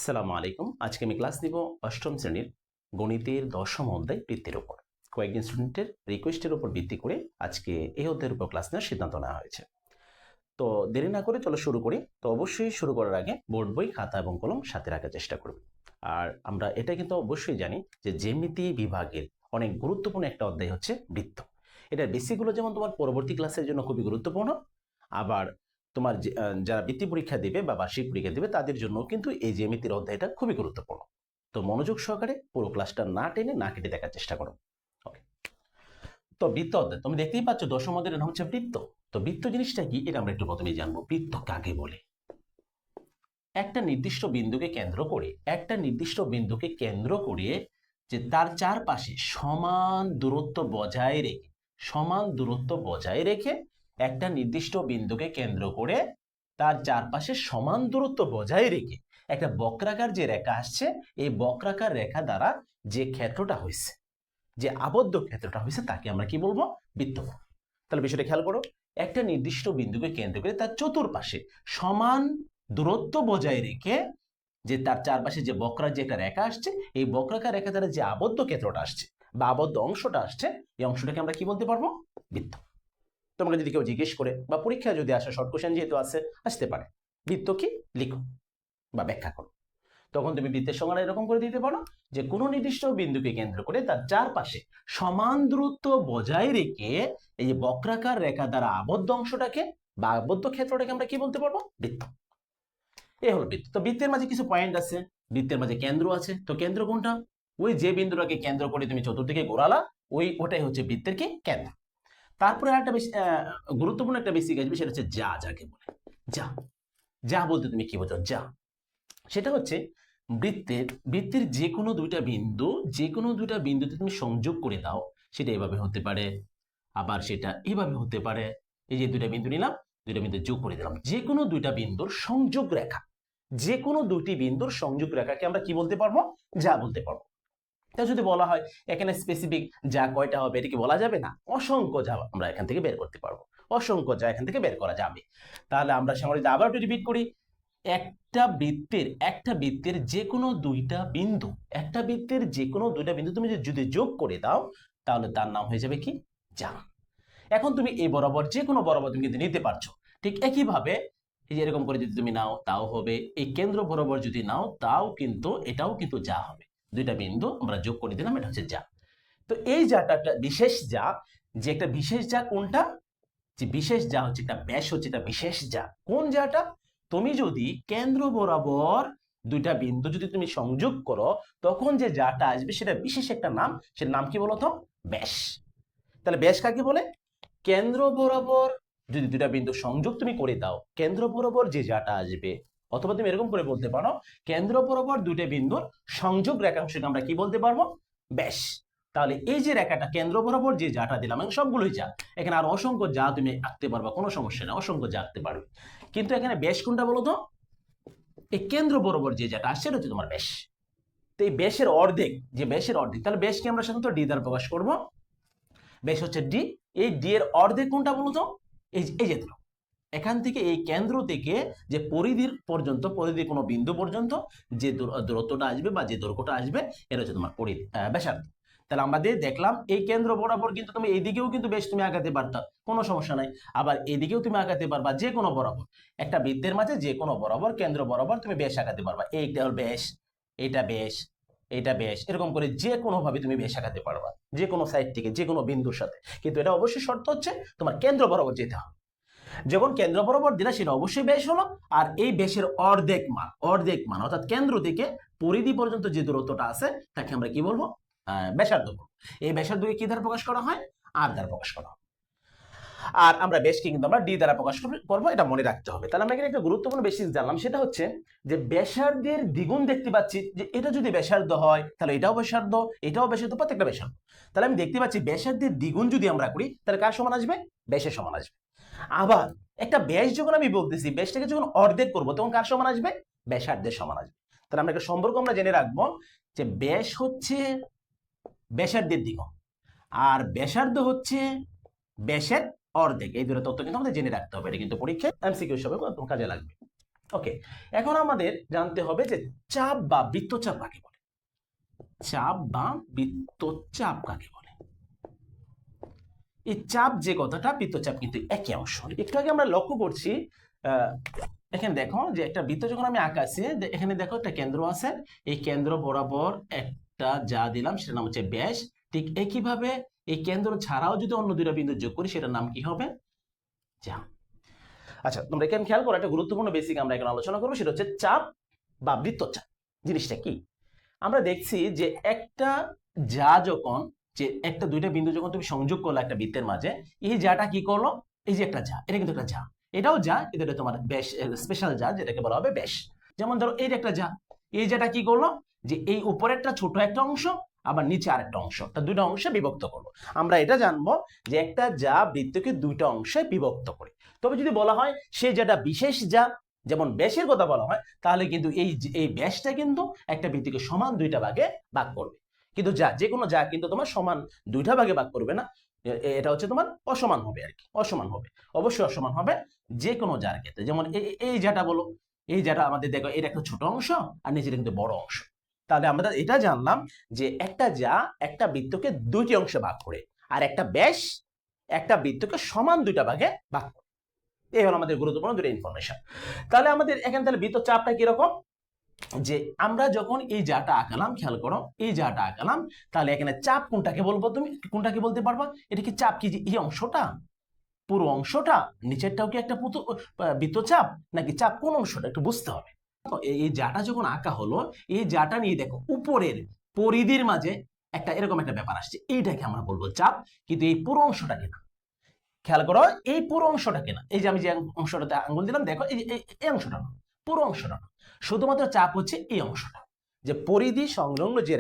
আসসালামু আলাইকুম। আজকে আমি ক্লাস নিব অষ্টম শ্রেণীর গণিতের দশম অধ্যায় বৃত্তের উপর। কয়েকজন স্টুডেন্টের রিকোয়েস্টের উপর ভিত্তি করে আজকে এই অধ্যায়ের উপর ক্লাস নেওয়ার সিদ্ধান্ত নেওয়া হয়েছে। তো দেরি না করে চলো শুরু করি। তো অবশ্যই শুরু করার আগে বোর্ড বই, খাতা এবং কলম সাথে রাখার চেষ্টা করবে। আর আমরা এটা কিন্তু অবশ্যই জানি যে জ্যামিতি বিভাগের অনেক গুরুত্বপূর্ণ একটা অধ্যায় হচ্ছে বৃত্ত। এটার বেসিকগুলো যেমন তোমার পরবর্তী ক্লাসের জন্য খুবই গুরুত্বপূর্ণ, আবার তোমার যারা বৃত্তি পরীক্ষা দেবে বা বার্ষিক পরীক্ষা দেবে তাদের জন্য কিন্তু এই জ্যামিতির অধ্যায়টা খুবই গুরুত্বপূর্ণ। তো মনোযোগ সহকারে পুরো ক্লাসটা না টেনে না কেটে দেখার চেষ্টা করো। ওকে, তো বৃত্ত অধ্যায় তুমি দেখতেই পাচ্ছ দশম অধ্যায়ের নাম হচ্ছে বৃত্ত। তো বৃত্ত জিনিসটা কি এটা আমরা একটু প্রথমেই জানবো। বৃত্ত কাকে বলে? একটা নির্দিষ্ট বিন্দুকে কেন্দ্র করে যে তার চারপাশে সমান দূরত্ব বজায় রেখে একটা নির্দিষ্ট বিন্দুকে কেন্দ্র করে তার চারপাশে সমান দূরত্ব বজায় রেখে একটা বক্রাকার যে রেখা আসছে, এই বক্রাকার রেখা দ্বারা যে ক্ষেত্রটা হয়েছে, যে আবদ্ধ ক্ষেত্রটা হয়েছে তাকে আমরা কি বলবো? বৃত্ত। তাহলে বিষয়টা খেয়াল করো, একটা নির্দিষ্ট বিন্দুকে কেন্দ্র করে তার চতুর্পাশে সমান দূরত্ব বজায় রেখে যে তার চারপাশে যে বক্রার যে একটা রেখা আসছে, এই বক্রাকার রেখা দ্বারা যে আবদ্ধ ক্ষেত্রটা আসছে বা আবদ্ধ অংশটা আসছে, এই অংশটাকে আমরা কি বলতে পারবো? বৃত্ত। তোমরা যদি কেউ জিজ্ঞেস করে বা পরীক্ষা যদি আসে, শর্ট কোশ্চেন যেহেতু আসতে পারে, বৃত্ত কি লিখো বা ব্যাখ্যা করো, তখন তুমি বৃত্তের সংজ্ঞা এরকম করে দিতে পারো যে কোনো নির্দিষ্ট বিন্দুকে কেন্দ্র করে তার চারপাশে সমান দূরত্ব বজায় রেখে এই যে বক্রাকার রেখা দ্বারা আবদ্ধ অংশটাকে বা আবদ্ধ ক্ষেত্রটাকে আমরা কি বলতে পারবো? বৃত্ত। এই হলো বৃত্ত। তো বৃত্তের মাঝে কিছু পয়েন্ট আছে, বৃত্তের মাঝে কেন্দ্র আছে। তো কেন্দ্র কোনটা? ওই যে বিন্দুটাকে কেন্দ্র করে তুমি চতুর্দিকে ঘোরালা, ওটাই হচ্ছে বৃত্তের কি? কেন্দ্র। তারপরে একটা বেশি গুরুত্বপূর্ণ একটা বেসিক আসবে, সেটা হচ্ছে যাকে বলে যা। যা বলতে তুমি কি বোঝো? যা সেটা হচ্ছে বৃত্তের যে কোনো দুইটা বিন্দুতে তুমি সংযোগ করে দাও, সেটা এভাবে হতে পারে, আবার সেটা এভাবে হতে পারে। এই যে দুইটা বিন্দু নিলাম, দুইটা বিন্দু যোগ করে দিলাম, যে কোনো দুইটা বিন্দুর সংযোগ রেখা, যে কোনো দুইটি বিন্দুর সংযোগ রেখাকে আমরা কি বলতে পারবো? যা বলতে পারবো। তা যদি বলা হয় এখানে স্পেসিফিক যা কয়টা হবে, এটা কি বলা যাবে না? অসংখ্য যা আমরা এখান থেকে বের করতে পারবো, অসংখ্য যা এখান থেকে বের করা যাবে। তাহলে আমরা সামনে আবার একটু রিপিট করি, একটা বৃত্তের যে কোনো দুইটা বিন্দু তুমি যদি যোগ করে দাও, তাহলে তার নাম হয়ে যাবে কি? যা। এখন তুমি এই বরাবর যে কোনো বরাবর তুমি কিন্তু নিতে পারছো। ঠিক একইভাবে এই যে এরকম করে যদি তুমি নাও তাও হবে, এই কেন্দ্র বরাবর যদি নাও এটাও কিন্তু যা হবে। দুইটা বিন্দু আমরা যোগ করে দিলাম, এটা হচ্ছে যা। তো এই যাটা একটা বিশেষ যা, যে একটা বিশেষ যা কোনটা? যে বিশেষ যা হচ্ছে একটা ব্যাস, হচ্ছে একটা বিশেষ যা। কোন যাটা? তুমি যদি কেন্দ্র বরাবর দুইটা বিন্দু যদি তুমি সংযোগ করো, তখন যে যাটা আসবে সেটা বিশেষ একটা নাম, সেটার নাম কি বলতো? ব্যাস। তাহলে ব্যাস কাকে বলে? কেন্দ্র বরাবর যদি দুইটা বিন্দু সংযোগ তুমি করে দাও, কেন্দ্র বরাবর যে যাটা আসবে, অথবা তুমি এরকম করে বলতে পারো কেন্দ্র বরাবর দুইটা বিন্দুর সংযোগ রেখাংশকে আমরা কি বলতে পারবো? ব্যাস। তাহলে এই যে রেখাটা কেন্দ্র বরাবর যে যাটা দিলাম, সবগুলোই যা। এখানে আর অসংখ্য যা তুমি আঁকতে পারবা, কোনো সমস্যা নেই, অসংখ্য যা আঁকতে পারবে। কিন্তু এখানে ব্যাস কোনটা বলো তো? এই কেন্দ্র বরাবর যে যাটা আসছে, এটা হচ্ছে তোমার ব্যাস। তো এই ব্যাসের অর্ধেক, তাহলে ব্যাসকে আমরা সাধারণত ডি দ্বারা প্রকাশ করবো। ব্যাস হচ্ছে ডি। এই ডি এর অর্ধেক কোনটা বলো তো? এই যে দুটো, এখান থেকে এই কেন্দ্র থেকে যে পরিধির কোনো বিন্দু পর্যন্ত যে দূরত্বটা আসবে বা যে দৈর্ঘ্যটা আসবে, এটা হচ্ছে তোমার পরিধি, ব্যাসার্ধ। তাহলে আমাদের দেখলাম এই কেন্দ্র বরাবর কিন্তু তুমি এইদিকেও কিন্তু বেশ তুমি আগাতে পারতা, কোনো সমস্যা নাই। আবার এদিকেও তুমি আগাতে পারবা, যে কোনো বরাবর একটা বৃত্তের মাঝে যে কোনো বরাবর, কেন্দ্র বরাবর তুমি বেশ আগাতে পারবা। এইটা হল বেশ, এটা বেশ, এটা বেশ, এরকম করে যে কোনো ভাবে তুমি বেশ আগাতে পারবা, যে কোনো সাইড থেকে যে কোনো বিন্দুর সাথে। কিন্তু এটা অবশ্যই শর্ত হচ্ছে তোমার কেন্দ্র বরাবর যেতে হবে। যখন কেন্দ্র বরাবর দিলে সেটা অবশ্যই ব্যাস হলো। আর এই ব্যাসের অর্ধেক মান অর্থাৎ কেন্দ্র থেকে পরিধি পর্যন্ত যে দূরত্বটা আছে, তাকে আমরা কি বলবো? ব্যাসার্ধ বলবো। এই ব্যাসার্ধকে কি দ্বারা প্রকাশ করা হয়? আর দ্বারা প্রকাশ করা হয়। আর আমরা ব্যাসকে কিন্তু আমরা ডি দ্বারা প্রকাশ করবো, এটা মনে রাখতে হবে। তাহলে আমরা এখানে একটা গুরুত্বপূর্ণ বেসিক জানলাম, সেটা হচ্ছে যে ব্যাসার্ধের দ্বিগুণ দেখতে পাচ্ছি, যে এটা যদি ব্যাসার্ধ হয় তাহলে এটাও ব্যাসার্ধ, প্রত্যেকটা ব্যাসার্ধ। তাহলে আমি দেখতে পাচ্ছি ব্যাসার্ধের দ্বিগুণ যদি আমরা করি, তাহলে কার সমান আসবে? ব্যাসের সমান আসবে। আবার একটা ব্যাস যখন আমি বলতেছি, ব্যাসটাকে যখন অর্ধেক করবো, তখন কার সমান আসবে? ব্যাসার্ধের সমান আসবে। তাহলে আমরা একটা সম্পর্ক আমরা জেনে রাখবো, যে ব্যাস হচ্ছে ব্যাসার্ধের দ্বিগুণ, আর ব্যাসার্ধ হচ্ছে ব্যাসের অর্ধেক। এই দুটো তথ্য কিন্তু আমাদের জেনে রাখতে হবে, এটা কিন্তু পরীক্ষায় এমসিকিউ হিসেবে কাজে লাগবে। ওকে, এখন আমাদের জানতে হবে যে চাপ বা বৃত্তচাপ কাকে বলে। চাপ বা বৃত্তচাপ কাকে বলে। এই চাপ যে কথাটা, বৃত্তচাপ কিন্তু একই অংশ। একটু আগে আমরা লক্ষ্য করছি, এখানে দেখো যে একটা বৃত্ত যখন আমি আঁকাছি, এখানে দেখো একটা কেন্দ্র আছে, এই কেন্দ্র বরাবর একটা যা দিলাম সেটার নাম হচ্ছে ব্যাস। ঠিক একইভাবে এই কেন্দ্র ছাড়াও যদি অন্য দুইটা বিন্দু যোগ করি সেটার নাম কি হবে, যা। আচ্ছা, তোমরা এখানে খেয়াল করো, একটা গুরুত্বপূর্ণ বেসিক আমরা এখানে আলোচনা করবো, সেটা হচ্ছে চাপ বা বৃত্তচাপ জিনিসটা কি। আমরা দেখছি যে একটা যা যখন, যে একটা দুইটা বিন্দু যখন তুমি সংযোগ করলো একটা বৃত্তের মাঝে, এই যাটা কি করলো, এই যে একটা যা, এটা কিন্তু একটা যা, এটাও যা, কিন্তু এটা তোমার ব্যাস, স্পেশাল যা, যেটাকে বলা হবে ব্যাস। যেমন ধরো এই একটা যা, এই যাটা কি করলো, যে এই উপরেরটা ছোট একটা অংশ, আবার নিচে আরেকটা অংশ, তা দুইটা অংশে বিভক্ত করলো। আমরা এটা জানবো যে একটা যা বৃত্তকে দুইটা অংশে বিভক্ত করে। তবে যদি বলা হয় সে যেটা বিশেষ যা, যেমন ব্যাসের কথা বলা হয়, তাহলে কিন্তু এই ব্যাসটা কিন্তু একটা বৃত্তকে সমান দুইটা ভাগে ভাগ করবে। কিন্তু যা, যে কোনো যা কিন্তু তোমার সমান দুইটা ভাগে ভাগ করবে না, এটা হচ্ছে তোমার অসমান হবে আর কি, অসমান হবে, অবশ্যই অসমান হবে যে কোনো যার ক্ষেত্রে। যেমন এই যাটা বলো, এই যাটা আমাদের দেখো, এটা একটা ছোট অংশ আর নিচের কিন্তু বড় অংশ। তাহলে আমরা এটা জানলাম যে একটা যা একটা বৃত্তকে দুইটি অংশে ভাগ করে, আর একটা ব্যাস একটা বৃত্তকে সমান দুইটা ভাগে ভাগ করে। এই হলো আমাদের গুরুত্বপূর্ণ দুটো ইনফরমেশন। তাহলে আমাদের এখানে তাহলে বৃত্ত চাপটা কিরকম, যে আমরা যখন এই যাটা আঁকালাম, খেয়াল করো এই যাটা আঁকালাম, তাহলে এখানে চাপ কোনটাকে বলবো, তুমি কোনটাকে বলতে পারবা, এটা কি চাপ কি যে এই অংশটা, পুরো অংশটা, নিচেরটাও কি একটা বৃত্তচাপ, নাকি চাপ কোন অংশটা, একটু বুঝতে হবে। এই যাটা যখন আঁকা হলো, এই যাটা নিয়ে দেখো উপরের পরিধির মাঝে একটা এরকম একটা ব্যাপার আসছে, এইটাকে আমরা বলবো চাপ, কিন্তু এই পুরো অংশটাকে না। খেয়াল করো এই পুরো অংশটাকে না, এই যে আমি যে অংশটাতে আঙ্গুল দিলাম দেখো, এই অংশটা না, পুরো অংশটা না, শুধুমাত্র চাপ হচ্ছে এই অংশটা, যে পরিধি সংলগ্ন যে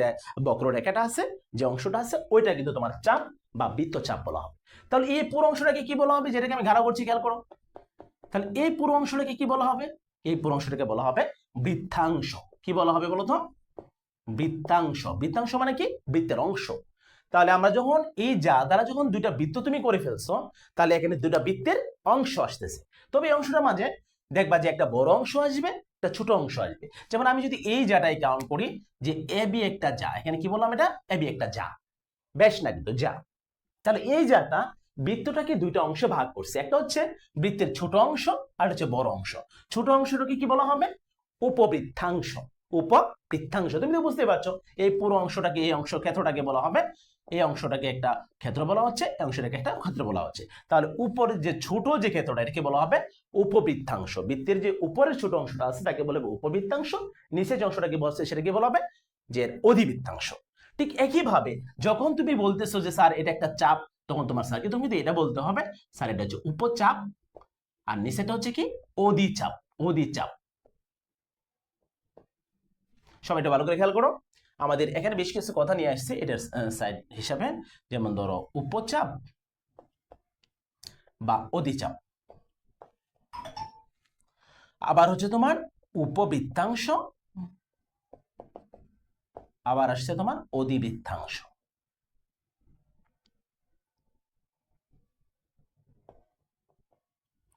বক্ররেখাটা আছে, যে অংশটা আছে, ওইটা কিন্তু তোমার চাপ বা বৃত্তচাপ বলা হবে। তাহলে এই পুরো অংশটাকে কি বলা হবে, যেটাকে আমি ঘাড়া করছি, খেয়াল করো, তাহলে এই পুরো অংশটাকে কি বলা হবে, এই পুরো অংশটাকে বলা হবে বৃত্তাংশ। কি বলা হবে বলো তো, বৃত্তাংশ। বৃত্তাংশ মানে কি, বৃত্তের অংশ। তাহলে আমরা যখন এই যা দ্বারা যখন দুইটা বৃত্ত তুমি করে ফেলছো, তাহলে এখানে দুইটা বৃত্তের অংশ আসতেছে। তবে এই অংশটার মাঝে দেখবা যে একটা বড় অংশ আসবে, একটা ছোট অংশ আসবে। যেমন আমি যদি এই যাটাই কাউন্ট করি, যে এ বি একটা যা, এখানে কি বললাম, এটা এ বি একটা যা, বেশ না কিন্তু যা। তাহলে এই যাটা বৃত্তটাকে দুইটা অংশে ভাগ করছে, একটা হচ্ছে বৃত্তের ছোট অংশ আর হচ্ছে বড় অংশ। ছোট অংশটাকে কি বলা হবে, উপবৃত্তাংশ। উপবৃত্তাংশ, তুমি তো বুঝতে পারছো, এই পুরো অংশটাকে, এই অংশ ক্ষেত্রটাকে বলা হবে, এই অংশটাকে একটা ক্ষেত্র বলা হচ্ছে, এই অংশটাকে একটা ক্ষেত্র বলা হচ্ছে। তাহলে উপরের যে ছোট যে ক্ষেত্রটা, এটাকে বলা হবে উপবৃত্তাংশ। বৃত্তের যে উপরের ছোট অংশটা আছে তাকে বলে উপবৃত্তাংশ, নিচের যে অংশটাকে বলছে সেটাকে বলা হবে যে অধিবৃত্তাংশ। ঠিক একইভাবে যখন তুমি বলতেছো যে স্যার এটা একটা চাপ, তখন তোমার স্যারকে তুমি এটা বলতে হবে, স্যার এটা হচ্ছে উপচাপ, আর নিচেটা হচ্ছে কি অধিচাপ। অধিচাপ, সবাই এটা ভালো করে খেয়াল করো। আমাদের এখানে বেশ কিছু কথা নিয়ে আসছে এটার সাইড হিসাবে, যেমন ধরো উপচাপ বা অধিচাপ, আবার হচ্ছে তোমার উপবৃত্তাংশ, আবার আসছে তোমার অধিবৃত্তাংশ।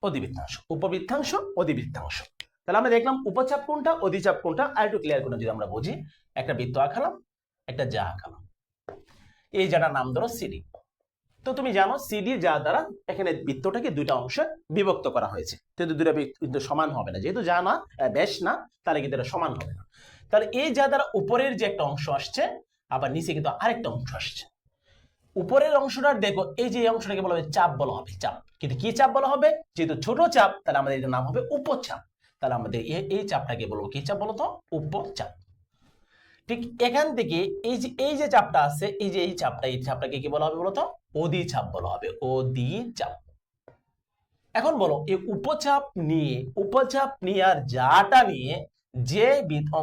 অধিবৃত্তাংশ, উপবৃত্তাংশ, অধিবৃত্তাংশ। তাহলে আমরা দেখলাম উপচাপ কোনটা, অধিচাপ কোনটা, আর একটু ক্লিয়ার করে যদি আমরা বুঝি, একটা বৃত্ত আঁকালাম, একটা যা আঁকালাম, এই যাটার নাম ধরো সিডি। তো তুমি জানো সিডি যা দ্বারা এখানে বৃত্তটাকে দুইটা অংশে বিভক্ত করা হয়েছে, কিন্তু দুইটা কিন্তু সমান হবে না, যেহেতু যা না বেশ না, তাহলে কিন্তু এটা সমান হবে না। তাহলে এই যা দ্বারা উপরের যে একটা অংশ আসছে, আবার নিচে কিন্তু আরেকটা অংশ আসছে। উপরের অংশটা দেখো, এই যে অংশটাকে বলা হবে চাপ বলা হবে, চাপ। কিন্তু কি চাপ বলা হবে, যেহেতু ছোট চাপ, তাহলে আমাদের এটার নাম হবে উপচাপ। তাহলে আমাদের এই চাপটাকে বলবো কি চাপ বলো তো, উপচাপ। ঠিক এখান থেকে এই যে চাপটা আছে, এই চাপটাকে কি বলা হবে বলতো, অধিচাপ বলা হবে, অধিচাপ। এখন বলো এই উপচাপ নিয়ে আর যাটা নিয়ে যে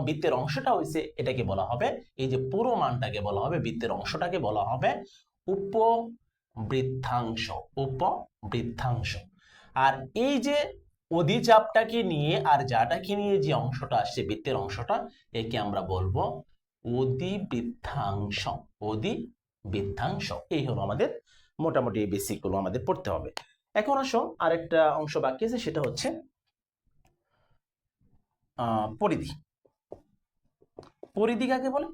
বৃত্তের অংশটা হয়েছে, এটাকে বলা হবে, এই যে পুরো মানটাকে বলা হবে, বৃত্তের অংশটাকে বলা হবে উপবৃত্তাংশ। উপবৃত্তাংশ। আর এই যে অধিচাপটাকে নিয়ে আর যাটাকে নিয়ে যে অংশটা আসছে, বৃত্তের অংশটা, একে আমরা বলবো অধিবৃত্তাংশ। অধিবৃত্তাংশ। এই হলো আমাদের মোটামুটি বেসিক গুলো আমাদের পড়তে হবে। এখন আসো আরেকটা অংশ বাকি আছে, সেটা হচ্ছে পরিধি। পরিধি কাকে বলে?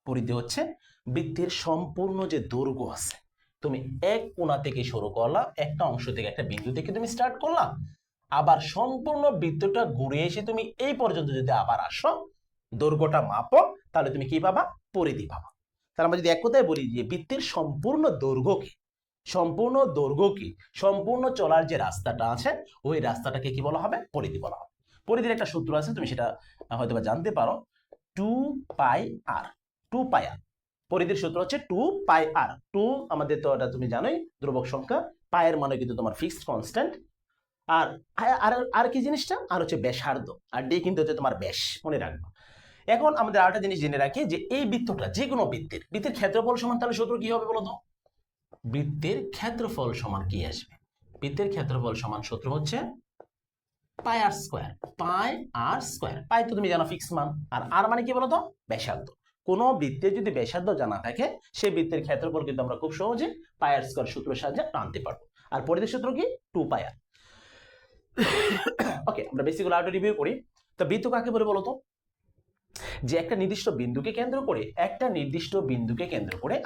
পরিধি হচ্ছে বৃত্তের সম্পূর্ণ যে দৈর্ঘ্য আছে, তুমি এক কোণা থেকে শুরু করলা, একটা অংশ থেকে, একটা বিন্দু থেকে তুমি স্টার্ট করলা, আবার সম্পূর্ণ বৃত্তটা ঘুরে এসে তুমি এই পর্যন্ত যদি আবার আসো, দৈর্ঘ্যটা মাপো, তাহলে তুমি কি পাবা? পরিধি পাবা। তাহলে আমরা যদি এক কথায় বলি যে বৃত্তের সম্পূর্ণ দৈর্ঘ্যকে, সম্পূর্ণ চলার যে রাস্তাটা আছে, ওই রাস্তাটাকে কি বলা হবে? পরিধি বলা হবে। পরিধির একটা সূত্র আছে, তুমি সেটা হয়তো বা জানতে পারো, 2πr। 2πr পরিধির সূত্র হচ্ছে 2πr। 2 আমাদের তো এটা তুমি জানোই ধ্রুবক সংখ্যা, পায়ের মানে কিন্তু তোমার ফিক্সড কনস্ট্যান্ট, আর আর আর কি জিনিসটা? আর হচ্ছে ব্যাসার্ধ, আর ডি কিন্তু হচ্ছে তোমার ব্যাস, মনে রাখবা। এখন আমাদের আরেকটা জিনিস জেনে রাখি যে এই বৃত্তটা, যে কোনো বৃত্তের ক্ষেত্রফল সমান, তাহলে সূত্র কি হবে বলো তো? বৃত্তের ক্ষেত্রফল সমান কি আসবে? বৃত্তের ক্ষেত্রফল সমান সূত্র হচ্ছে পাই আর স্কয়ার। পাই আর স্কয়ার, পাই তো তুমি জানো ফিক্স মান, আর আর মানে কি বলতো? ব্যাসার্ধ। কোন বৃত্তের যদি ব্যাসার্ধ জানা থাকে, সেই বৃত্তের ক্ষেত্রফল কিন্তু আমরা খুব সহজে পাই আর স্কয়ার সূত্রের সাহায্যে আনতে পারবো। আর পরিধির সূত্র কি? 2πr। ওকে, আমরা বেসিকগুলো আরেকটু রিভিউ করি। তো বৃত্ত কাকে বলে বলতো? যে একটা নির্দিষ্ট বিন্দুকে কেন্দ্র করে,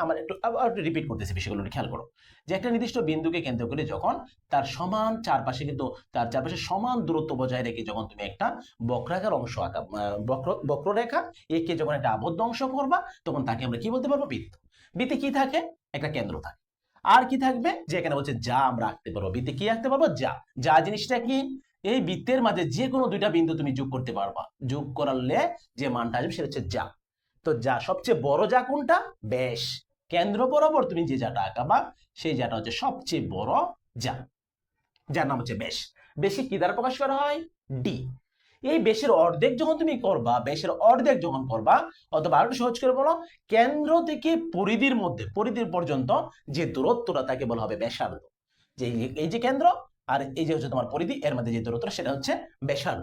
আমার একটু রিপিট করতেছি, বিষয়গুলো খেয়াল করো। যে একটা নির্দিষ্ট বিন্দুকে কেন্দ্র করে যখন তার সমান চারপাশে, কিন্তু তার চারপাশে সমান দূরত্ব বজায় রেখে যখন তুমি একটা বক্রাকার অংশ আঁকা, বক্ররেখা একে যখন একটা আবদ্ধ অংশ করবা, তখন তাকে আমরা কি বলতে পারবো? বৃত্ত। বৃত্তে কি থাকে? একটা কেন্দ্র থাকে। আর কি থাকবে? যে এখানে বলছে যা আমরা আঁকতে পারবো। বৃত্তে কি আঁকতে পারবো? যা। যা জিনিসটা কি? এই বৃত্তের মাঝে যে কোনো দুইটা বিন্দু তুমি যোগ করতে পারবা, যোগ করলে যে মানটা আসবে সেটা হচ্ছে যা। তো যা সবচেয়ে বড় যা কোনটা? ব্যাস। কেন্দ্র বরাবর তুমি যে যাটা আঁকাবা, সেই যাটা হচ্ছে সবচেয়ে বড় যা, যার নাম হচ্ছে ব্যাস। বেশি কি দ্বারা প্রকাশ করা হয়? ডি। এই বেশের অর্ধেক যখন তুমি করবা, অথবা আরো সহজ করে বলো, কেন্দ্র থেকে পরিধির পর্যন্ত যে দূরত্বটা, তাকে বলা হবে ব্যাসার্ধ। যে এই যে কেন্দ্র আর এই যে হচ্ছে তোমার পরিধি, এর মধ্যে যে দূরত্ব, সেটা হচ্ছে ব্যাসার্ধ।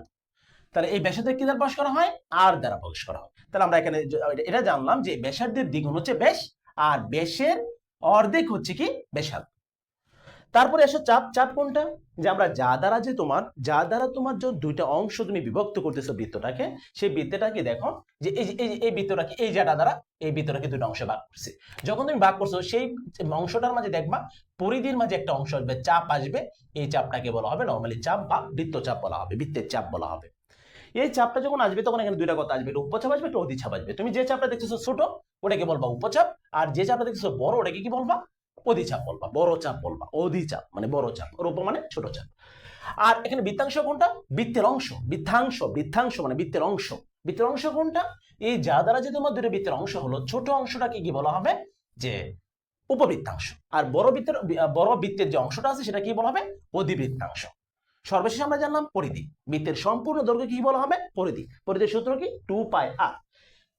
তাহলে এই ব্যাসার্ধের কি দ্বারা প্রকাশ করা হয়? আর দ্বারা প্রকাশ করা হয়। তাহলে আমরা এখানে এটা জানলাম যে ব্যাসার্ধের দ্বিগুণ হচ্ছে ব্যাস, আর ব্যাসের অর্ধেক হচ্ছে কি? ব্যাসার্ধ। তারপরে এসো চাপ। চাপ কোনটা? যে আমরা যা দ্বারা তোমার যে দুইটা অংশ তুমি বিভক্ত করতেছো বৃত্তটাকে, সেই বৃত্তটাকে দেখো যে এই বৃত্তটাকে এই জাটা দ্বারা এই বৃত্তটাকে দুটো অংশে ভাগ করছে। যখন তুমি ভাগ করছো, সেই অংশটার মাঝে দেখবা পরিধির মাঝে একটা অংশ আসবে, চাপ আসবে। এই চাপটাকে বলা হবে নরমালি চাপ বা বৃত্তচাপ বলা হবে, বৃত্তের চাপ বলা হবে। এই চাপটা যখন আসবে, তখন এখানে দুইটা কথা আসবে, একটা উপচাপ আসবে, একটা অধিচাপ আসবে। তুমি যে চাপটা দেখতেছো ছোট, ওটাকে বলবা উপচাপ, আর যে চাপটা দেখতেছো বড়, ওটাকে কি বলবা? অধিচাপ বলবা, বড় চাপ বলবা। অধিচাপ মানে বড় চাপ, আর উপ মানে ছোট চাপ। আর এখানে বৃত্তাংশ কোনটা? বৃত্তের অংশ। বৃত্তাংশ মানে বৃত্তের অংশ। বৃত্তের অংশ কোনটা? এই যা দ্বারা যে তোমার দুটো বৃত্তের অংশ হলো, ছোট অংশটাকে কি বলা হবে? যে উপবৃত্তাংশ। আর বড় বৃত্তের যে অংশটা আছে, সেটা কি বলা হবে? অধিবৃত্তাংশ। সর্বশেষ আমরা জানলাম পরিধি। বৃত্তের সম্পূর্ণ দৈর্ঘ্য কি বলা হবে? পরিধি। পরিধির সূত্র কি? 2πr।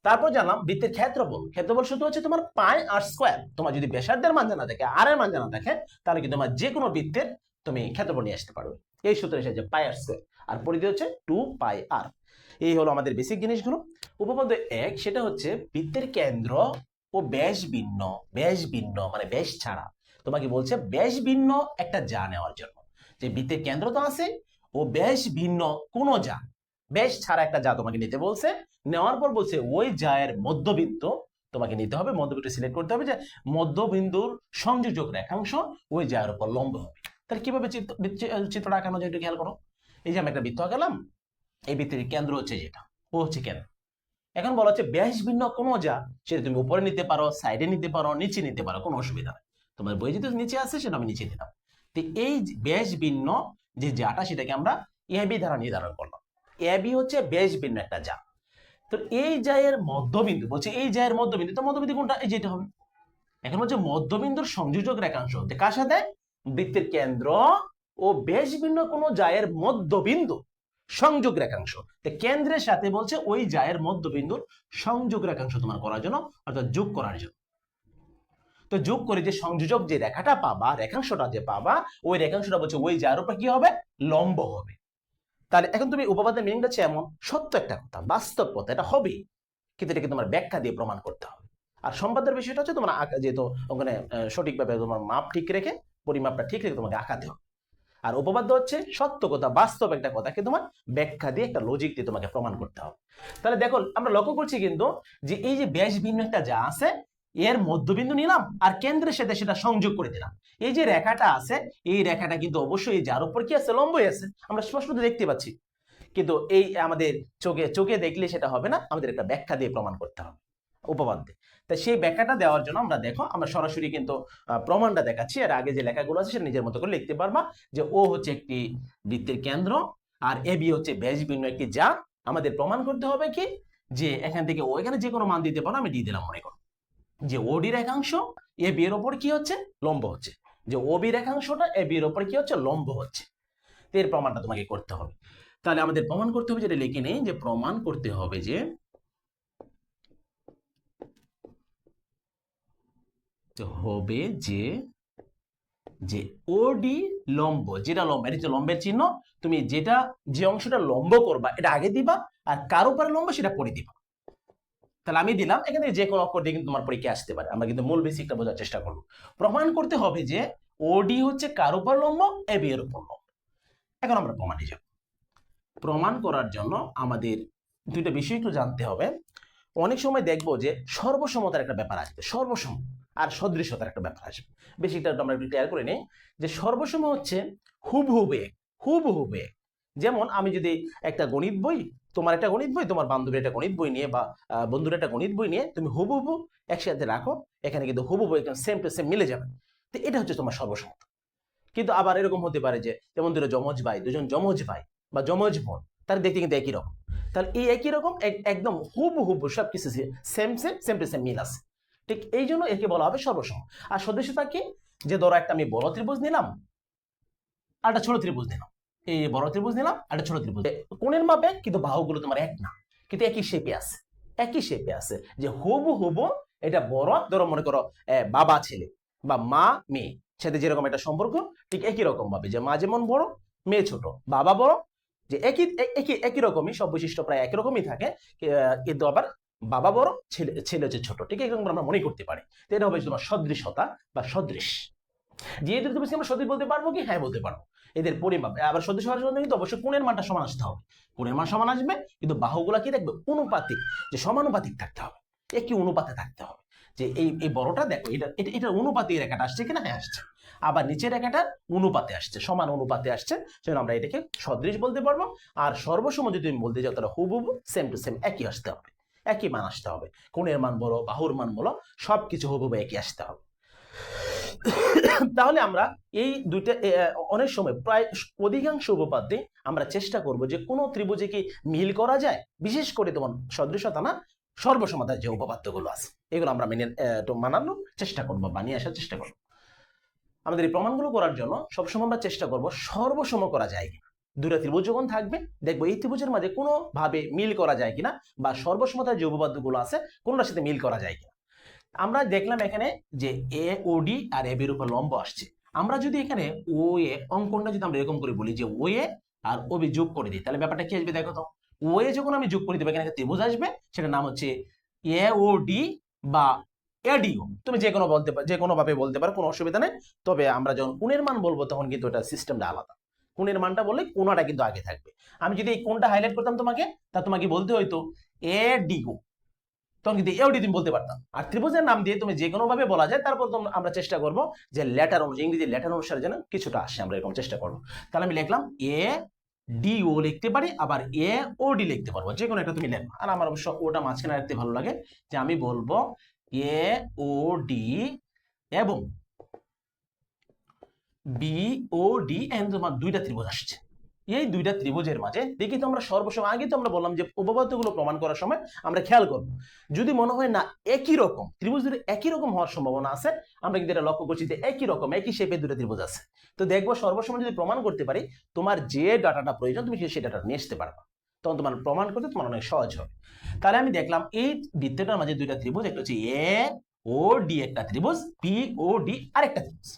তারপর জানলাম বৃত্তের ক্ষেত্রফল সূত্র হচ্ছে তোমার পাই আর স্কয়ার। তোমার যদি ব্যাসার্ধের মান জানা থাকে, আর এর মান জানা থাকে, তাহলে কি তোমার যে কোনো বৃত্তের তুমি ক্ষেত্রফল নিয়ে আসতে পারবে। এই সূত্রে এসেছে পাই আর স্কয়ার, আর পরিধি হচ্ছে 2πr। এই হলো আমাদের বেসিক জিনিসগুলো। উপপাদ্য 1, সেটা হচ্ছে বৃত্তের কেন্দ্র ও ব্যাস ভিন্ন মানে ব্যাস ছাড়া। তোমাকে বলছে ব্যাস ভিন্ন একটা যা নেওয়ার জন্য, যে বৃত্তের কেন্দ্র তো আছে, ও ব্যাস ভিন্ন কোন যা, ব্যাস ছাড়া একটা যা তোমাকে নিতে বলছে। নেওয়ার পর বলছে ওই জায়ের মধ্যবিন্দু তোমাকে নিতে হবে, মধ্যবিন্দু সিলেক্ট করতে হবে, যে মধ্যবিন্দুর সংযোজক রেখাংশ ওই জায়ের উপর লম্ব হবে। তাহলে কিভাবে চিত্রটা আঁকানো যায় একটু খেয়াল করো। এই যে আমি একটা বৃত্ত আঁকালাম, এই বৃত্তের কেন্দ্র হচ্ছে যেটা, ও হচ্ছে কেন্দ্র। এখন বলা হচ্ছে ব্যাস ভিন্ন কোন যা, সেটা তুমি উপরে নিতে পারো, সাইডে নিতে পারো, নিচে নিতে পারো, কোনো অসুবিধা নেই। তোমার বই যেহেতু নিচে আছে, সেটা আমি নিচে দিলাম। তো এই ব্যাস ভিন্ন যে জাটা, সেটাকে আমরা এবি দ্বারা নির্ধারণ করলাম। এবি হচ্ছে ব্যাস ভিন্ন একটা যা। তো এই জায়ের মধ্যবিন্দু বলছে, এই জায়ের মধ্যবিন্দু, তো মধ্যবিন্দু কোনটা? এই যেটা হবে। এখন হচ্ছে মধ্যবিন্দুর সংযোজক রেখাংশ কার সাথে? বৃত্তের কেন্দ্র ও ব্যাস ভিন্ন কোন জায়ের মধ্যবিন্দু সংযোগ রেখাংশ। কেন্দ্রের সাথে বলছে ওই জায়ের মধ্যবিন্দুর সংযোগ রেখাংশ তোমার করার জন্য, অর্থাৎ যোগ করার জন্য। তো যোগ করে যে সংযোজক যে রেখাটা পাবা, রেখাংশটা যে পাবা, ওই রেখাংশটা বলছে ওই জায়ের উপর কি হবে? লম্ব হবে। তাহলে এখন তুমি উপপাদ্যের মিনিংটা হচ্ছে এমন, সত্য একটা কথা, বাস্তব কথা, এটা হবে, কিন্তু এটাকে তোমার ব্যাখ্যা দিয়ে প্রমাণ করতে হবে। আর সম্পাদ্যের বিষয়টা হচ্ছে তোমার যেহেতু ওখানে সঠিকভাবে তোমার মাপ ঠিক রেখে, পরিমাপটা ঠিক রেখে তোমাকে আঁকাতে হবে। আর উপপাদ্য হচ্ছে সত্য কথা, বাস্তব একটা কথাকে তোমার ব্যাখ্যা দিয়ে একটা লজিক দিয়ে তোমাকে প্রমাণ করতে হবে। তাহলে দেখো আমরা লক্ষ্য করছি কিন্তু যে এই যে ব্যাস ভিন্ন একটা যা আছে, এর মধ্যবিন্দু নিলাম আর কেন্দ্রের সাথে সেটা সংযোগ করে দিলাম। এই যে রেখাটা আছে, এই রেখাটা কিন্তু অবশ্যই যার উপর কি আছে, লম্বই আছে, আমরা স্পষ্ট দেখতে পাচ্ছি। কিন্তু এই আমাদের চোখে চোখে দেখলে সেটা হবে না, আমাদের একটা ব্যাখ্যা দিয়ে প্রমাণ করতে হবে উপপাদ্যে। তাই সেই ব্যাখ্যাটা দেওয়ার জন্য আমরা দেখো আমরা সরাসরি কিন্তু প্রমাণটা দেখাচ্ছি। আর আগে যে লেখাগুলো আছে সেটা নিজের মতো করে লিখতে পারবা, যে ও হচ্ছে একটি বৃত্তের কেন্দ্র আর এ বি হচ্ছে ব্যাস ভিন্ন একটি যা। আমাদের প্রমাণ করতে হবে কি, যে এখান থেকে ও এখানে যে কোনো মান দিতে পারো, আমি দিয়ে দিলাম মনে করো যে ওডি রেখাংশ এ বি এর ওপর কি হচ্ছে, লম্ব হচ্ছে, যে ও বি রেখাংশটা এ বি এর ওপর কি হচ্ছে, লম্ব হচ্ছে। এর প্রমাণটা তোমাকে করতে হবে। তাহলে আমাদের প্রমাণ করতে হবে, যেটা লিখে নেই, যে প্রমাণ করতে হবে যে হবে যে যে ওডি লম্ব, যেটা লম্ব, এটা হচ্ছে লম্বের চিহ্ন, তুমি যেটা যে অংশটা লম্ব করবা এটা আগে দিবা, আর কার উপরে লম্ব সেটা পরে দিবা। তাহলে আমি দিলাম, এখানে যে কোনো অক্ষর দিয়ে কিন্তু তোমার পরীক্ষা আসতে পারে, আমরা কিন্তু মূল বেসিকটা বোঝার চেষ্টা করবো। প্রমাণ করতে হবে যে ওডি হচ্ছে কার উপর লম্ব, এ বি এর উপর লম্ব। এখন আমরা প্রমাণে যাব। প্রমাণ করার জন্য আমাদের দুইটা বিষয় একটু জানতে হবে। অনেক সময় দেখবো যে সর্বসমতার একটা ব্যাপার আসবে, সর্বসম আর সদৃশতার একটা ব্যাপার আসবে। বেশিটা আমরা একটু ক্লিয়ার করে নিই, যে সর্বসম হচ্ছে হুবহুবে, হুবহুবে। যেমন আমি যদি একটা গণিত বই, তোমার একটা গণিত বই, তোমার বান্ধবীর একটা গণিত বই নিয়ে বা বন্ধুর একটা গণিত বই নিয়ে তুমি হুবহু একসাথে রাখো, এখানে কিন্তু হুবহু একদম সেম টু সেম মিলে যাবে। তো এটা হচ্ছে তোমার সর্বসমতা। কিন্তু আবার এরকম হতে পারে যে যেমন দুটো যমজ ভাই, দুজন যমজ ভাই বা যমজ বোন, তার দেখতে কিন্তু একই রকম। তাহলে এই একই রকম একদম হুবহু সবকিছু same same same to same মিল আছে। ঠিক এই জন্য একে বলা হবে সর্বসম। আর সদৃশতা কি, যে ধরো একটা আমি বড় ত্রিভুজ নিলাম আর একটা ছোট ত্রিভুজ নিলাম, এই বড় ত্রিভুজ নিলাম আর একটা ছোট ত্রিভুজ, কোণের মাপে কিন্তু বাহুগুলো তোমার এক না, কিন্তু একই শেপে আছে, একই শেপে আছে। যে হুবহু এটা বড়, ধরো মনে করো বাবা ছেলে বা মা মেয়ে সাথে যেরকম একটা সম্পর্ক, ঠিক একই রকম ভাবে যে মা যেমন বড়, মেয়ে ছোট, বাবা বড়, যে একই একই একই রকমই সব বৈশিষ্ট্য প্রায় একই রকমই থাকে, কিন্তু আবার বাবা বড়, ছেলে ছেলে হচ্ছে ছোট, ঠিক এরকম আমরা মনে করতে পারি। তো এটা হবে তোমার সদৃশতা বা সদৃশ। যে দুটো বেশি আমরা সদৃশ বলতে পারবো কি, হ্যাঁ বলতে পারবো। এদের পরিমাপ আবার সদৃশ হওয়ার জন্য কিন্তু অবশ্যই কোণের মানটা সমান আসতে হবে, কোণের মান সমান আসবে, কিন্তু বাহুগুলা কি দেখবে, অনুপাতিক, যে সমানুপাতিক থাকতে হবে, একই অনুপাতে থাকতে হবে। যে এই বড়টা দেখো, এটা অনুপাতে রেখাটা আসছে কিনা, হ্যাঁ আসছে। আবার নিচের রেখাটা অনুপাতে আসছে, সমান অনুপাতে আসছে, সেজন্য আমরা এটাকে সদৃশ বলতে পারবো। আর সর্বসম যদি তুমি বলতে চাও, তাহলে হুবহু সেম টু সেম একই আসতে হবে, একই মান আসতে হবে। কোণের মান বলো, বাহুর মান বলো, সবকিছু হুবহু একই আসতে হবে। তাহলে আমরা এই দুইটা অনেক সময় প্রায় অধিকাংশ উপপাদ্যে আমরা চেষ্টা করব যে কোনো ত্রিভুজে কি মিল করা যায়, বিশেষ করে তোমার সদৃশতা না, সর্বসমতার যে উপপাদ্যগুলো আছে এগুলো আমরা মেনে মানানোর চেষ্টা করবো, বানিয়ে আসার চেষ্টা করবো। আমাদের এই প্রমাণগুলো করার জন্য সবসময় আমরা চেষ্টা করব সর্বসম করা যায় কিনা। দুইটা ত্রিভুজ যখন থাকবে, দেখবো এই ত্রিভুজের মাঝে কোনো ভাবে মিল করা যায় কিনা, বা সর্বসমতার যে উপপাদ্যগুলো আছে কোনটার সাথে মিল করা যায় কিনা। আমরা দেখলাম এখানে যে এ ও ডি আর এ বির উপর লম্ব আসছে। আমরা যদি এখানে ও এ অঙ্কনটা যদি আমরা এরকম করে বলি যে ও এ আর ও বি যোগ করে দিই, তাহলে ব্যাপারটা কি আসবে দেখো তো। ও এ যখন আমি যোগ করে দেবো, এখানে একটা ত্রিভুজ আসবে, সেটার নাম হচ্ছে এ ও ডি বা এডিও, তুমি যে কোনো বলতে পারো, যে কোনো ভাবে বলতে পারো, কোনো অসুবিধা নেই। তবে আমরা যখন কোণের মান বলবো তখন কিন্তু এটা সিস্টেমটা আলাদা। কোণের মানটা বললে কোণাটা কিন্তু আগে থাকবে। আমি যদি এই কোণটা হাইলাইট করতাম তোমাকে, তা তোমাকে বলতে হইতো এ ডিও, তখন কিন্তু এওডি তুমি বলতে পারতাম। আর ত্রিভুজের নাম দিয়ে তুমি যে কোনো ভাবে বলা যায়, তারপর আমরা চেষ্টা করব যে লেটার অনুযায়ী, ইংরেজি লেটার অনুসারে যেন কিছুটা আসে, আমরা এরকম চেষ্টা করব। তাহলে আমি লিখলাম এ ডি ও লিখতে পারি, আবার এ ও ডি লিখতে পারবো, যে কোনো একটা তুমি লেখো। আর আমার অবশ্য ওটা মাঝখানে রাখতে ভালো লাগে, যে আমি বলবো এ ও ডি এবং বি ও ডি, এন্ড তোমার দুইটা ত্রিভুজ আসছে। এই দুইটা ত্রিভুজের মাঝে দেখি তো আমরা সর্বসময়, আগে তো আমরা বললাম যে উপপাদ্যগুলো প্রমাণ করার সময় আমরা খেয়াল করব, যদি মনে হয় না একই রকম ত্রিভুজ দুটো একই রকম হওয়ার সম্ভাবনা আছে, আমরা কিন্তু এটা লক্ষ্য করছি যে একই রকম একই শেপে দুটো ত্রিভুজ আছে, তো দেখবো সর্বসময় যদি প্রমাণ করতে পারি, তোমার যে ডাটাটা প্রয়োজন তুমি সেই ডাটা নিয়ে আসতে পারবা, তখন তোমার প্রমাণ করতে তোমার অনেক সহজ হবে। তাহলে আমি দেখলাম এই বৃত্তটার মাঝে দুইটা ত্রিভুজ, একটা হচ্ছে এ ও ডি একটা ত্রিভুজ, বি ও ডি আরেকটা ত্রিভুজ।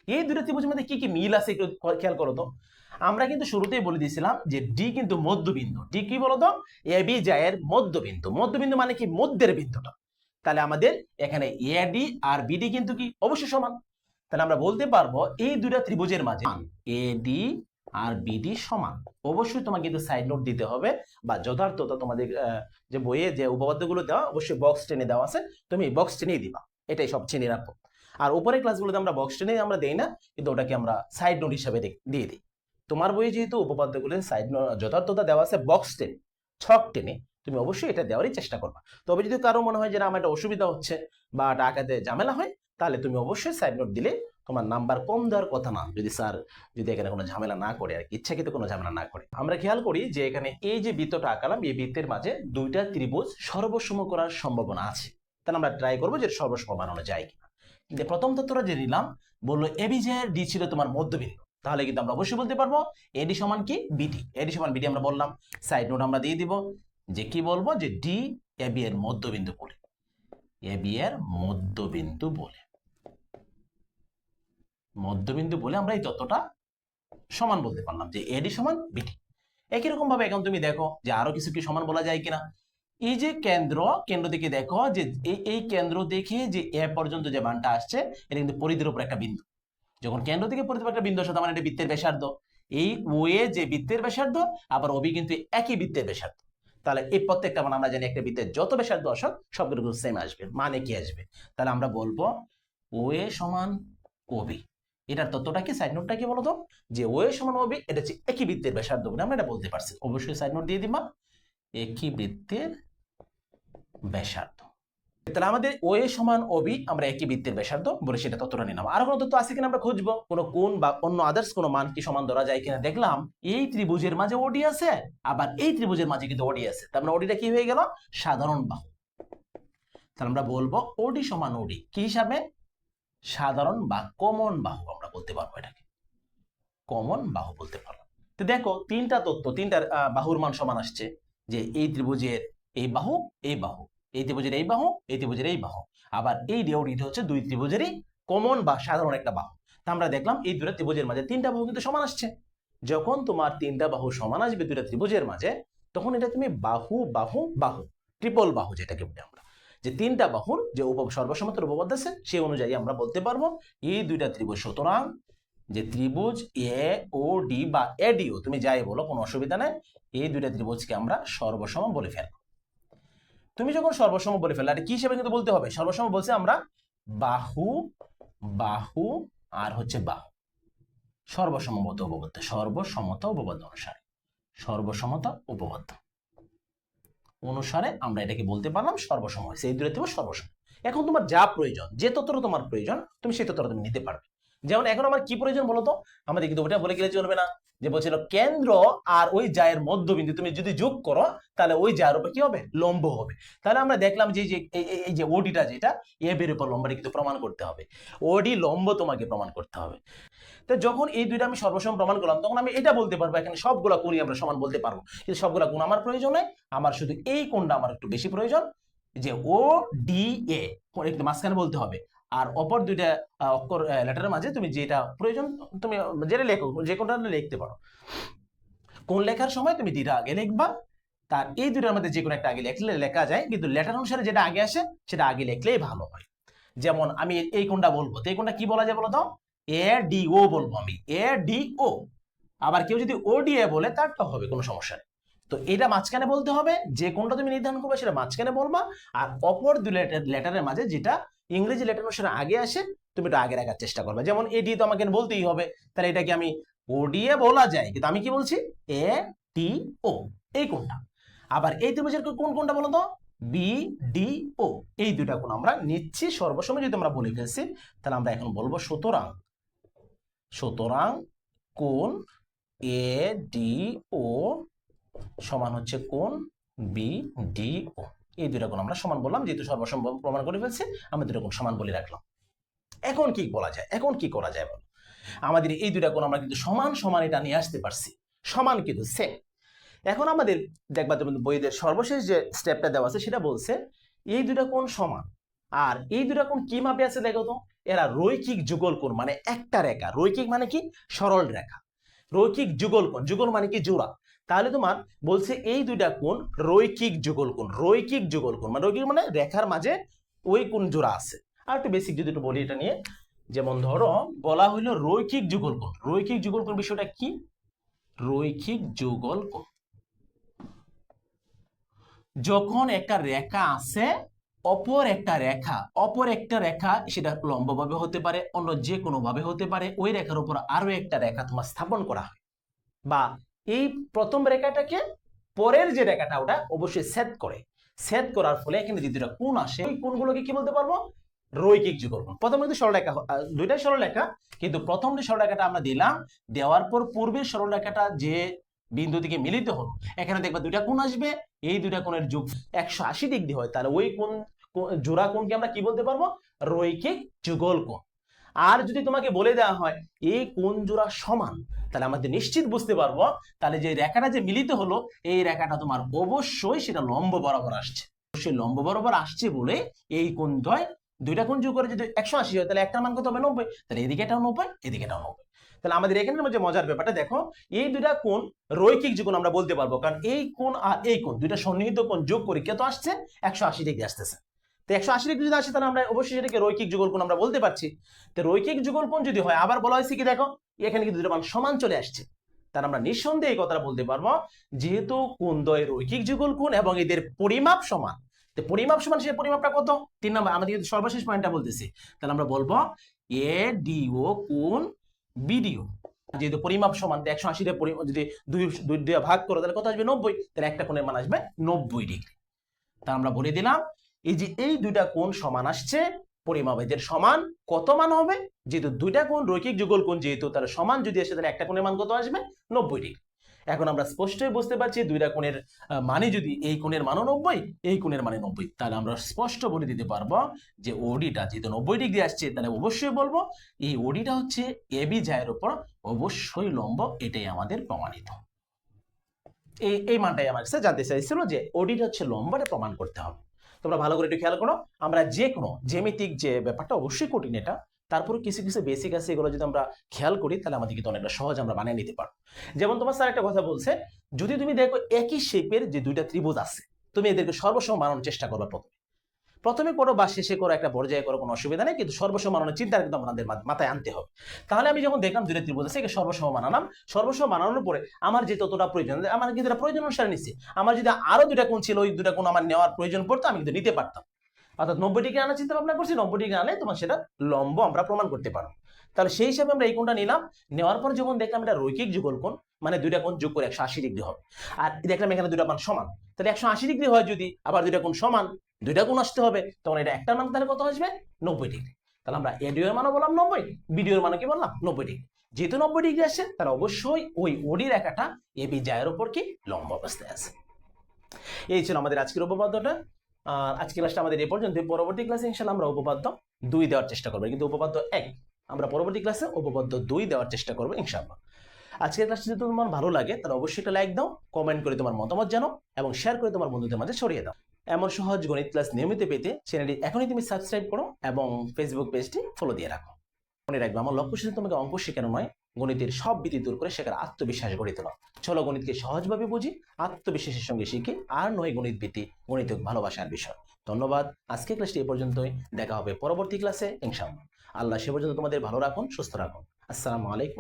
এই দুটো ত্রিভুজের মধ্যে কি কি মিল আছে একটু খেয়াল করো তো। আমরা কিন্তু শুরুতেই বলে দিয়েছিলাম যে ডি কিন্তু মধ্যবিন্দু, ডি কি বলতো, এ বি জায়ের মধ্যবিন্দু, মধ্যবিন্দু মানে কি, মধ্যের বিন্দুটা। তাহলে আমাদের এখানে এ ডি আর বিডি কিন্তু কি অবশ্যই সমান। তাহলে আমরা বলতে পারবো এই দুইটা ত্রিভুজের মাঝে এডি আর বিডি সমান। অবশ্যই তোমাকে কিন্তু সাইড নোট দিতে হবে, বা যথার্থতা তোমাদের যে বইয়ে যে উপপাদ্যগুলো দেওয়া অবশ্যই বক্স টেনে দেওয়া আছে, তুমি বক্স টেনেই দিবা, এটাই সব চিনে রাখো। আর উপরের ক্লাসগুলোতে আমরা বক্স টেনে আমরা দেই না, কিন্তু ওটাকে আমরা সাইড নোট হিসাবে দিয়ে দিই। তোমার বইয়ে যেহেতু উপপাদ্যগুলো সাইড নোট যথার্থতা দেওয়া আছে বক্স টেনে, ছক টেনে, তুমি অবশ্যই এটা দেওয়ারই চেষ্টা করবা। তবে যদি কারো মনে হয় যে আমার একটা অসুবিধা হচ্ছে বা টাকাতে ঝামেলা হয়, তাহলে তুমি অবশ্যই সাইড নোট দিলে তোমার নাম্বার কম দেওয়ার কথা না, যদি স্যার যদি এখানে কোনো ঝামেলা না করে, আর ইচ্ছাকৃত কোনো ঝামেলা না করে। আমরা খেয়াল করি যে এখানে এই যে বৃত্তটা আঁকালাম, এই বৃত্তের মাঝে দুইটা ত্রিভুজ সর্বসম করার সম্ভাবনা আছে। তাহলে আমরা ট্রাই করবো যে সর্বসম বানানো যায় কিনা। কিন্তু প্রথম তথ্যটা যে নিলাম, বললো এবি যে ডি ছিল তোমার মধ্যবিন্দু, তাহলে কিন্তু আমরা অবশ্যই বলতে পারবো এডি সমান কি বিডি। এডি সমান বিডি আমরা বললাম, সাইড নোট আমরা দিয়ে দিব যে কি বলবো, যে ডি এবি এর মধ্যবিন্দু বলে, এবি এর মধ্যবিন্দু বলে, মধ্যবিন্দু বলে আমরা এই তথ্যটা সমান বলতে পারলাম যে এডি সমান বিডি। একই রকম ভাবে এখন তুমি দেখো যে আরো কিছু কি সমান বলা যায় কিনা। এই যে কেন্দ্র থেকে দেখো যে এই কেন্দ্র দেখে যে এ পর্যন্ত যে মানটা আসছে, এটা কিন্তু পরিধির উপর একটা বিন্দু। যখন কেন্দ্র থেকে পরিধির একটা বিন্দু আসে, তার মানে এটা বৃত্তের ব্যাসার্ধ। এই ও এ যে বৃত্তের ব্যাসার্ধ, আবার ওবি কিন্তু একই বৃত্তের ব্যাসার্ধ। তাহলে এই প্রত্যেকটা মান আমরা জানি একটা বৃত্তের যত ব্যাসার্ধ আসুক সবগুলো সেম আসবে, মানে কি আসবে। তাহলে আমরা বলবো ও এ সমান ওবি। এটার তথ্যটা কি, সাইড নোটটা কি বলতো, যে ও এ সমান ওবি, এটা হচ্ছে একই বৃত্তের ব্যাসার্ধ বলে আমরা এটা বলতে পারছি। অবশ্যই সাইড নোট দিয়ে দিবা, একই বৃত্তের ব্যাসার্ধ। তাহলে আমাদের ও এ সমান ওবি, আমরা একই বৃত্তের ব্যাসার্ধ বলে সেটা তথ্যটা নিলাম। আর কোনো তথ্য আছে কিনা আমরা খুঁজবো, কোনো কোণ বা অন্য আদার্স কোনো মান কি সমান ধরা যায় কিনা। দেখলাম এই ত্রিভুজের মাঝে ওডি আছে, আবার এই ত্রিভুজের মাঝে কিন্তু ওডি আছে, তার মানে ওডিটা কি হয়ে গেল, সাধারণ বাহু। তাহলে আমরা বলবো ওডি সমান ওডি কি হিসাবে, সাধারণ বা কমন বাহু আমরা বলতে পারবো, এটাকে কমন বাহু বলতে পারবো। তো দেখো তিনটা তথ্য, তিনটার বাহুর মান সমান আসছে, যে এই ত্রিভুজের এই বাহু, এই বাহু, এই ত্রিভুজের এই বাহু, এই ত্রিভুজের এই বাহু, আবার এই ডিওডিটা হচ্ছে দুই ত্রিভুজেরই কমন বা সাধারণ একটা বাহু। তা আমরা দেখলাম এই দুটো ত্রিভুজের মাঝে তিনটা বাহু কিন্তু সমান আসছে। যখন তোমার তিনটা বাহু সমান আসবে দুটো ত্রিভুজের মাঝে, তখন এটা তুমি বাহু বাহু বাহু, ট্রিপল বাহু যেটাকে বলি আমরা, যে তিনটা বাহুর যে সর্বসমতার উপপাদ্য আছে সেই অনুযায়ী আমরা বলতে পারবো এই দুইটা ত্রিভুজ। সুতরাং যে ত্রিভুজ এ ও ডি বা এডিও তুমি যাই বলো কোনো অসুবিধা নেই, এই দুইটা ত্রিভুজকে আমরা সর্বসম বলে ফেলবো। তুমি যখন সর্বসম বলে ফেললে, এটা কি হিসেবে কিন্তু বলতে হবে, সর্বসম বলছে আমরা বাহু বাহু আর হচ্ছে বাহু, সর্বসমতা উপপাদ্য, সর্বসমতা উপপাদ্য অনুসারে, সর্বসমতা উপপাদ্য অনুসারে আমরা এটাকে বলতে পারলাম সর্বসম হয়েছে, এই দুটো ত্রিভুজ সর্বসম। এখন তোমার যা প্রয়োজন, যে তথ্যটা তোমার প্রয়োজন, তুমি সেই তথ্যটা তুমি নিতে পারবে। যেমন এখন আমার কি প্রয়োজন বলতো, আমাদের কিন্তু ওটা বলে গেলে চলবে না, যে বলছিল কেন্দ্র আর ওই জায়ের মধ্যবিন্দু তুমি যদি যোগ করো, তাহলে ওই জায়ের উপর কি হবে, লম্ব হবে। তাহলে আমরা দেখলাম যে এই যে ওডিটা যেটা এ বের উপর লম্বটা কিন্তু প্রমাণ করতে হবে, ওডি লম্ব তোমাকে প্রমাণ করতে হবে। তো যখন এই দুইটা আমি সর্বসম প্রমাণ করলাম, তখন আমি এটা বলতে পারবো এখানে সবগুলা কোণই আমরা সমান বলতে পারবো। কিন্তু সবগুলা কোণ আমার প্রয়োজন নয়, আমার শুধু এই কোণটা আমার একটু বেশি প্রয়োজন, যে ও ডি এ একটু মাঝখানে বলতে হবে। আর অপর দুইটা অক্ষর লেটারের মাঝে তুমি যেটা প্রয়োজন তুমি যেটা লেখো, যে কোনটা লিখতে পারো। কোন লেখার সময় তুমি দুইটা আগে লিখবা, তার এই দুইটার মধ্যে যে কোনো একটা আগে লিখলে লেখা যায়, কিন্তু লেটার অনুসারে যেটা আগে আসে সেটা আগে লিখলেই ভালো হয়। যেমন আমি এই কোনটা বলবো, তো এই কোনটা কি বলা যায় বলো তো, এ ডি ও বলবো আমি, এ ডি ও। আবার কেউ যদি ও ডি এ বলে তারটা হবে, কোনো সমস্যা নেই। তো এটা মাঝখানে বলতে হবে, যে কোনটা তুমি নির্ধারণ করবে সেটা মাঝখানে বলবা, আর অপর দুই লেটারের মাঝে যেটা ইংরেজি লেটার অনুসারে আগে আসে তুমি এটা আগে রাখার চেষ্টা করবে। যেমন এডি তো আমাকে বলতেই হবে, তাহলে এটাকে আমি ওডিএ বলা যায়, কিন্তু আমি কি বলছি, এ টি ও, এই কোনটা। আবার এই ত্রিভুজের কোন কোনটা বলো তো, বি ডি ও, এই দুইটা কোণ আমরা নিচ্ছি সর্বসময়। যদি আমরা বলে ফেলছি, তাহলে আমরা এখন বলবো সুতরাং, সুতরাং কোণ এ ডি ও সমান হচ্ছে কোণ বি ডি ও। এই দুইটা কোণ আমরা সমান বললাম, যেহেতু সর্বসম প্রমাণ করে ফেলছে, আমরা দুটো কোণ সমান বলে রাখলাম। এখন কি বলা যায়, এখন কি করা যায় বলো, আমাদের এই দুইটা কোণ আমরা কিন্তু সমান সমান এটা নিয়ে আসতে পারছি, সমান কিন্তু সেম। এখন আমাদের দেখবা তোমাদের বইদের সর্বশেষ যে স্টেপটা দেওয়া আছে সেটা বলছে এই দুইটা কোণ সমান, আর এই দুইটা কোণ কি মাপে আছে দেখো তো, এরা রৈখিক যুগল কোণ, মানে একটা রেখা, রৈখিক মানে কি, সরল রেখা, রৈখিক যুগল কোণ, যুগল মানে কি জোড়া। তাহলে তোমার বলছে এই দুইটা কোণ রৈখিক যুগল কোণ, রৈখিক যুগল কোণ মানে রৈখিক মানে রেখার মাঝে ওই কোণ জোড়া আছে। আর একটু বেসিক যদি একটু বলি এটা নিয়ে, যেমন ধরো বলা হইলো রৈখিক যুগল কোণ। রৈখিক যুগল কোণ বিষয়টা কি? রৈখিক যুগল কোণ যখন একটা রেখা আছে, অপর একটা রেখা সেটা লম্বভাবে হতে পারে, অন্য যে কোনো ভাবে হতে পারে, ওই রেখার উপর আরো একটা রেখা তোমার স্থাপন করা হয়, বা এই প্রথম রেখাটাকে পরের যে রেখাটা ওটা অবশ্যই ছেদ করে, ছেদ করার ফলে এখানে যে দুটা কোণ আসে, ওই কোণগুলোকে কি বলতে পারবো? রৈখিক যুগল কোণ। প্রথমে কিন্তু সরলরেখা, দুইটাই সরলরেখা, কিন্তু প্রথম যে সরলরেখাটা আমরা দিলাম, দেওয়ার পর পূর্বের সরলরেখাটা যে বিন্দু থেকে মিলিত হলো, এখানে দেখবা দুইটা কোণ আসবে, এই দুইটা কোণের যোগ 180 ডিগ্রি হয়, তাহলে ওই কোণ জোড়া কোণকে আমরা কি বলতে পারবো? রৈখিক যুগল কোণ। আর যদি তোমাকে বলে দেওয়া হয় এই কোণ জোড়া সমান, তাহলে আমাদের নিশ্চিত বুঝতে পারবো তাহলে যে রেখাটা যে মিলিত হলো, এই রেখাটা তোমার অবশ্যই সেটা লম্ব বরাবর আসছে, অবশ্যই লম্ব বরাবর আসছে বলে এই কোণদ্বয়, দুইটা কোণ যোগ করে যদি 180 হয়, তাহলে একটা মান কত হবে? 90। তাহলে এদিকে এটাও 90, এদিকে এটাও 90। তাহলে আমাদের এখানে যে মজার ব্যাপারটা দেখো, এই দুইটা কোণ রৈখিক যুগল আমরা বলতে পারবো, কারণ এই কোণ আর এই কোণ দুইটা সন্নিহিত কোণ যোগ করে কত আসছে? 180 ডিগ্রি আসতেছে। তো 180 ডিগ্রি যদি আসে, তাহলে আমরা অবশ্যই সেটাকে রৈখিক যুগল কোণ আমরা বলতে পারছি। তো রৈখিক যুগল কোণ যদি হয়, আবার বলা হয়েছে কি দেখো, এখানে কিন্তু দুটো মান সমান চলে আসছে, তাহলে আমরা নিঃসন্দেহে এই কথাটা বলতে পারবো, যেহেতু কোণদ্বয় রৈখিক যুগল কোণ এবং এদের পরিমাপ সমান, তো পরিমাপ সমান, সেই পরিমাপটা কত? 3 নম্বর, আমাদের কিন্তু সর্বশেষ পয়েন্টটা বলতেছি, তাহলে আমরা বলবো এডিও কোণ বিডিও। যেহেতু পরিমাপ সমান, 180 যদি দুই দিয়ে ভাগ করো, তাহলে কত আসবে? 90। তাহলে একটা কোণের মান আসবে 90 ডিগ্রি। তা আমরা বলে দিলাম এই যে এই দুইটা কোণ সমান আসছে, পরিমাপ এদের সমান, কত মান হবে? যেহেতু দুইটা কোণ রৈখিক যুগল কোণ, যেহেতু তাহলে সমান যদি আসে, তাহলে একটা কোণের মান কত আসবে? 90 ডিগ্রি। এখন আমরা স্পষ্টই বুঝতে পারছি দুইটা কোণের মানে, যদি এই কোণের মানও 90, এই কোণের মানে 90, তাহলে আমরা স্পষ্ট বলে দিতে পারবো যে ওডিটা যেহেতু 90 ডিগ্রি আসছে, তাহলে অবশ্যই বলবো এই ওডিটা হচ্ছে এবি জায়ের উপর অবশ্যই লম্ব, এটাই আমাদের প্রমাণিত। এই মানটাই আমার কাছে জানতে চাইছিল যে ওডিটা হচ্ছে লম্বটা প্রমাণ করতে হবে। তোমরা ভালো করে একটু খেয়াল করো, আমরা যে কোনো জ্যামিতিক যে ব্যাপারটা অবশ্যই কঠিন এটা, তারপরে কিছু কিছু বেসিক আছে, এগুলো যদি আমরা খেয়াল করি, তাহলে আমাদের কিন্তু অনেকটা সহজ আমরা বানিয়ে নিতে পারবো। যেমন তোমার স্যার একটা কথা বলছে, যদি তুমি দেখো একই শেপের যে দুইটা ত্রিভুজ আছে, তুমি এদেরকে সর্বসম বানানোর চেষ্টা করবে। প্রথমে করো বা শেষে করো, একটা পর্যায়ে করো, কোনো অসুবিধা নেই, কিন্তু সর্বসম বানানোর চিন্তা কিন্তু আমাদের মাথায় আনতে হবে। তাহলে আমি যখন দেখলাম দুইটা ত্রিভুজ আছে, সর্বসম বানালাম, সর্বসম বানানোর পরে আমার যে ততটা প্রয়োজন, আমার কিন্তু এটা প্রয়োজন অনুসারে নিচ্ছি, আমার যদি আরো দুইটা কোণ ছিল, ওই দুইটা কোণ আমার নেওয়ার প্রয়োজন পড়তো, আমি কিন্তু নিতে পারতাম। অর্থাৎ 90 ডিগ্রি আনার চিন্তা ভাবনা করছি, 90 ডিগ্রি আনলে তোমার সেটা লম্ব আমরা প্রমাণ করতে পারবো। তাহলে সেই হিসাবে আমরা এই কোণটা নিলাম, নেওয়ার পর যখন দেখলাম এটা রৈখিক যুগল কোণ, মানে দুইটা কোণ যোগ করে 180 ডিগ্রি হবে, আর দেখলাম এখানে দুইটা মান সমান, তাহলে 180 ডিগ্রি হয় যদি, আবার দুইটা কোণ সমান, দুইটা কোণ আসতে হবে, তখন এটা একটা মান তাহলে কত আসবে? 90 ডিগ্রি। তাহলে আমরা এডিও এর মানও বললাম 90, বিডিও এর মানও কি বললাম? 90 ডিগ্রি। যেহেতু 90 ডিগ্রি আসছে, তাহলে অবশ্যই ওই ওডি রেখাটা এবি জায়ের উপর কি লম্ব অবস্থায় আছে। এই ছিল আমাদের আজকের উপপাদ্যটা। আজকের ক্লাসটা আমাদের এই পর্যন্ত। পরবর্তী ক্লাসে ইনশাআল্লাহ আমরা উপপাদ্য 2 দেওয়ার চেষ্টা করবো, কিন্তু উপপাদ্য 1 আমরা পরবর্তী ক্লাসে উপপাদ্য 2 দেওয়ার চেষ্টা করবো ইনশাআল্লাহ। আজকের ক্লাসটি যদি তোমার ভালো লাগে, তাহলে অবশ্যই একটা লাইক দাও, কমেন্ট করে তোমার মতামত জানাও, এবং শেয়ার করে তোমার বন্ধুদের মাঝে ছড়িয়ে দাও। এমন সহজ গণিত ক্লাস নিয়মিত পেতে চ্যানেলটি এখনই তুমি সাবস্ক্রাইব করো এবং ফেসবুক পেজটি ফলো দিয়ে রাখো। মনে রাখবে, আমার লক্ষ্য শুধু তোমাকে অঙ্ক শেখানো নয়, গণিতের সব ভীতি দূর করে শেখার আত্মবিশ্বাস গড়ে তোলা। চলো গণিতকে সহজভাবে বুঝি, আত্মবিশ্বাসের সঙ্গে শিখি, আর নয় গণিত ভীতি, গণিত ভালোবাসার বিষয়। ধন্যবাদ। আজকে ক্লাসটি এ পর্যন্তই, দেখা হবে পরবর্তী ক্লাসে ইনশাআল্লাহ। আল্লাহ সে পর্যন্ত তোমাদের ভালো রাখুন, সুস্থ রাখুন। আসসালামু আলাইকুম।